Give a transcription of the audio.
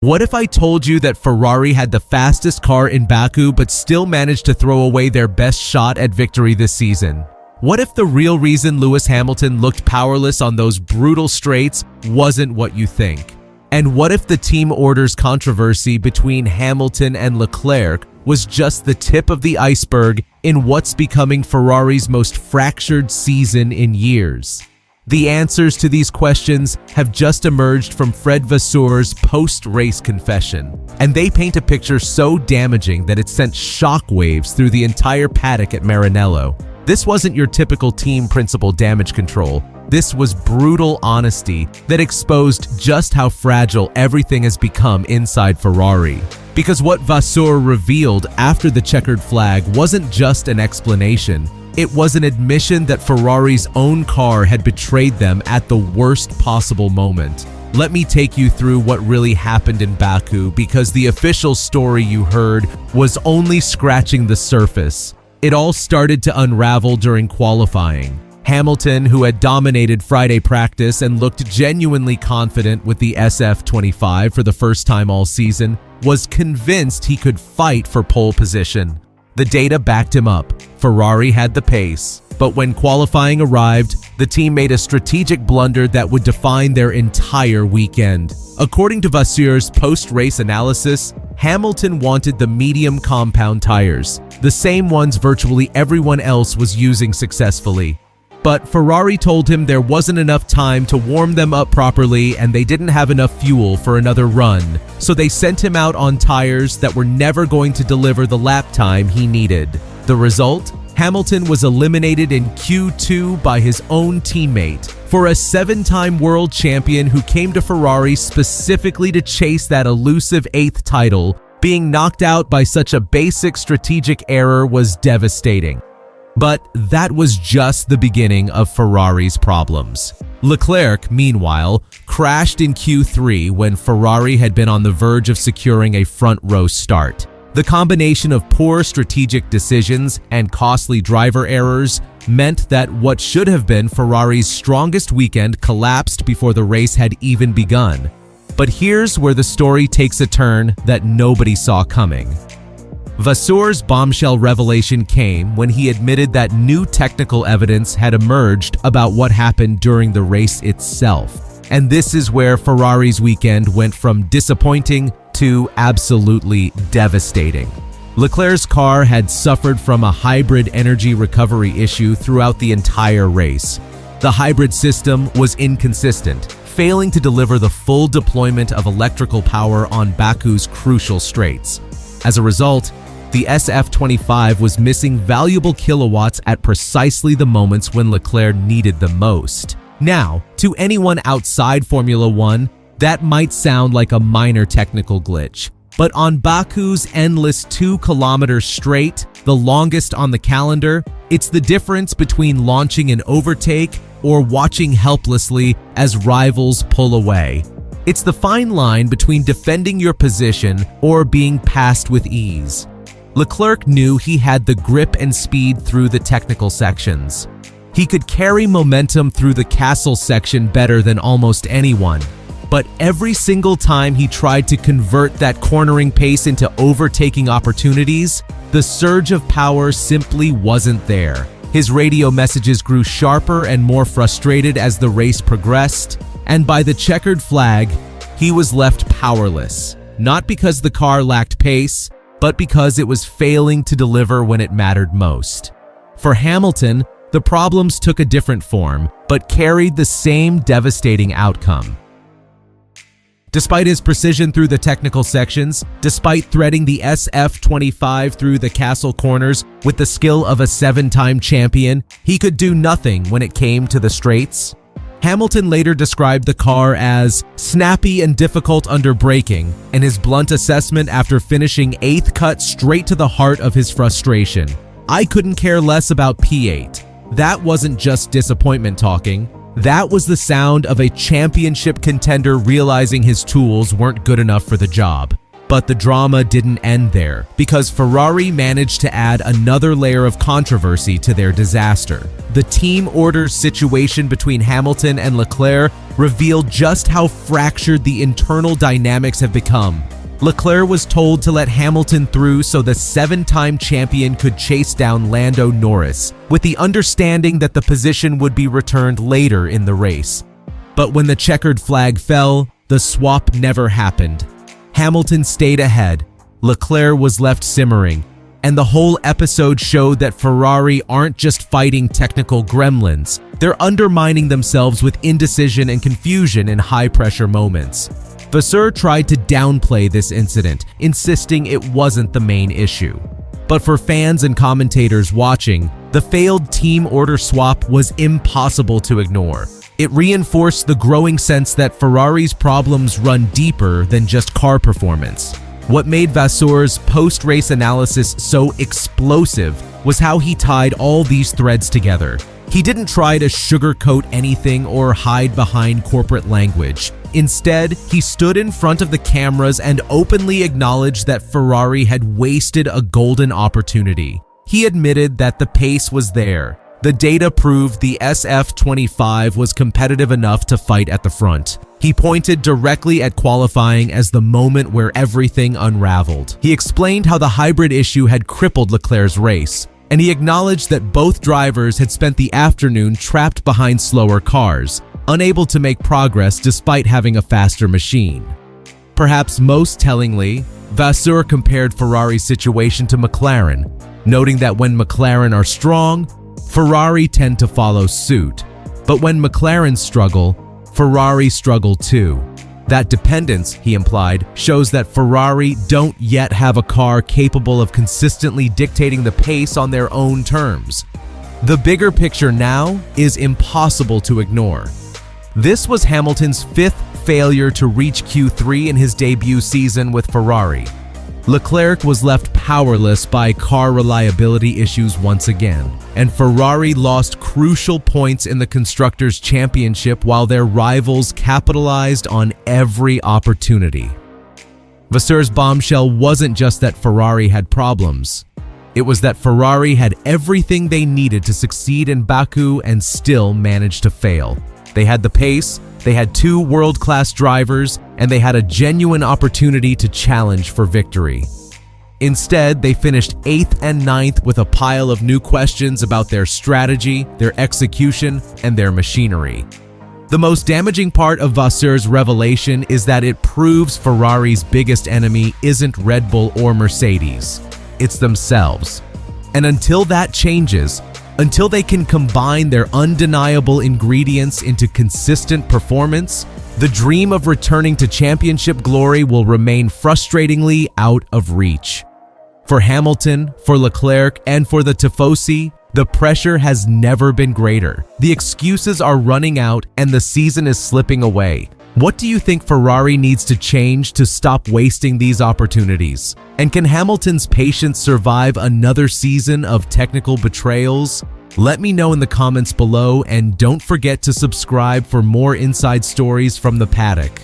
What if I told you that Ferrari had the fastest car in Baku but still managed to throw away their best shot at victory this season? What if the real reason Lewis Hamilton looked powerless on those brutal straights wasn't what you think? And what if the team orders controversy between Hamilton and Leclerc was just the tip of the iceberg in what's becoming Ferrari's most fractured season in years? The answers to these questions have just emerged from Fred Vasseur's post-race confession, and they paint a picture so damaging that it sent shockwaves through the entire paddock at Maranello. This wasn't your typical team principal damage control. This was brutal honesty that exposed just how fragile everything has become inside Ferrari. Because what Vasseur revealed after the checkered flag wasn't just an explanation. It was an admission that Ferrari's own car had betrayed them at the worst possible moment. Let me take you through what really happened in Baku, because the official story you heard was only scratching the surface. It all started to unravel during qualifying. Hamilton, who had dominated Friday practice and looked genuinely confident with the SF25 for the first time all season, was convinced he could fight for pole position. The data backed him up. Ferrari had the pace. But when qualifying arrived, the team made a strategic blunder that would define their entire weekend. According to Vasseur's post-race analysis, Hamilton wanted the medium compound tires, the same ones virtually everyone else was using successfully. But Ferrari told him there wasn't enough time to warm them up properly and they didn't have enough fuel for another run, so they sent him out on tires that were never going to deliver the lap time he needed. The result? Hamilton was eliminated in Q2 by his own teammate. For a 7-time world champion who came to Ferrari specifically to chase that elusive 8th title, being knocked out by such a basic strategic error was devastating. But that was just the beginning of Ferrari's problems. Leclerc, meanwhile, crashed in Q3 when Ferrari had been on the verge of securing a front-row start. The combination of poor strategic decisions and costly driver errors meant that what should have been Ferrari's strongest weekend collapsed before the race had even begun. But here's where the story takes a turn that nobody saw coming. Vasseur's bombshell revelation came when he admitted that new technical evidence had emerged about what happened during the race itself. And this is where Ferrari's weekend went from disappointing to absolutely devastating. Leclerc's car had suffered from a hybrid energy recovery issue throughout the entire race. The hybrid system was inconsistent, failing to deliver the full deployment of electrical power on Baku's crucial straights. As a result, the SF25 was missing valuable kilowatts at precisely the moments when Leclerc needed them most. Now, to anyone outside Formula One, that might sound like a minor technical glitch. But on Baku's endless 2-kilometer straight, the longest on the calendar, it's the difference between launching an overtake or watching helplessly as rivals pull away. It's the fine line between defending your position or being passed with ease. Leclerc knew he had the grip and speed through the technical sections. He could carry momentum through the castle section better than almost anyone. But every single time he tried to convert that cornering pace into overtaking opportunities, the surge of power simply wasn't there. His radio messages grew sharper and more frustrated as the race progressed, and by the checkered flag, he was left powerless. Not because the car lacked pace, but because it was failing to deliver when it mattered most. For Hamilton, the problems took a different form, but carried the same devastating outcome. Despite his precision through the technical sections, despite threading the SF25 through the castle corners with the skill of a 7-time champion, he could do nothing when it came to the straights. Hamilton later described the car as snappy and difficult under braking, and his blunt assessment after finishing 8th cut straight to the heart of his frustration. "I couldn't care less about P8. That wasn't just disappointment talking. That was the sound of a championship contender realizing his tools weren't good enough for the job." But the drama didn't end there, because Ferrari managed to add another layer of controversy to their disaster. The team orders situation between Hamilton and Leclerc revealed just how fractured the internal dynamics have become. Leclerc was told to let Hamilton through so the 7-time champion could chase down Lando Norris, with the understanding that the position would be returned later in the race. But when the checkered flag fell, the swap never happened. Hamilton stayed ahead, Leclerc was left simmering, and the whole episode showed that Ferrari aren't just fighting technical gremlins, they're undermining themselves with indecision and confusion in high-pressure moments. Vasseur tried to downplay this incident, insisting it wasn't the main issue. But for fans and commentators watching, the failed team order swap was impossible to ignore. It reinforced the growing sense that Ferrari's problems run deeper than just car performance. What made Vasseur's post-race analysis so explosive was how he tied all these threads together. He didn't try to sugarcoat anything or hide behind corporate language. Instead, he stood in front of the cameras and openly acknowledged that Ferrari had wasted a golden opportunity. He admitted that the pace was there. The data proved the SF25 was competitive enough to fight at the front. He pointed directly at qualifying as the moment where everything unraveled. He explained how the hybrid issue had crippled Leclerc's race, and he acknowledged that both drivers had spent the afternoon trapped behind slower cars, unable to make progress despite having a faster machine. Perhaps most tellingly, Vasseur compared Ferrari's situation to McLaren, noting that when McLaren are strong, Ferrari tend to follow suit. But when McLaren struggle, Ferrari struggle too. That dependence, he implied, shows that Ferrari don't yet have a car capable of consistently dictating the pace on their own terms. The bigger picture now is impossible to ignore. This was Hamilton's 5th failure to reach Q3 in his debut season with Ferrari. Leclerc was left powerless by car reliability issues once again, and Ferrari lost crucial points in the Constructors' Championship while their rivals capitalized on every opportunity. Vasseur's bombshell wasn't just that Ferrari had problems. It was that Ferrari had everything they needed to succeed in Baku and still managed to fail. They had the pace, they had 2 world-class drivers, and they had a genuine opportunity to challenge for victory. Instead, they finished 8th and 9th with a pile of new questions about their strategy, their execution, and their machinery. The most damaging part of Vasseur's revelation is that it proves Ferrari's biggest enemy isn't Red Bull or Mercedes. It's themselves. And until that changes, until they can combine their undeniable ingredients into consistent performance, the dream of returning to championship glory will remain frustratingly out of reach. For Hamilton, for Leclerc, and for the Tifosi, the pressure has never been greater. The excuses are running out and the season is slipping away. What do you think Ferrari needs to change to stop wasting these opportunities? And can Hamilton's patience survive another season of technical betrayals? Let me know in the comments below, and don't forget to subscribe for more inside stories from the paddock.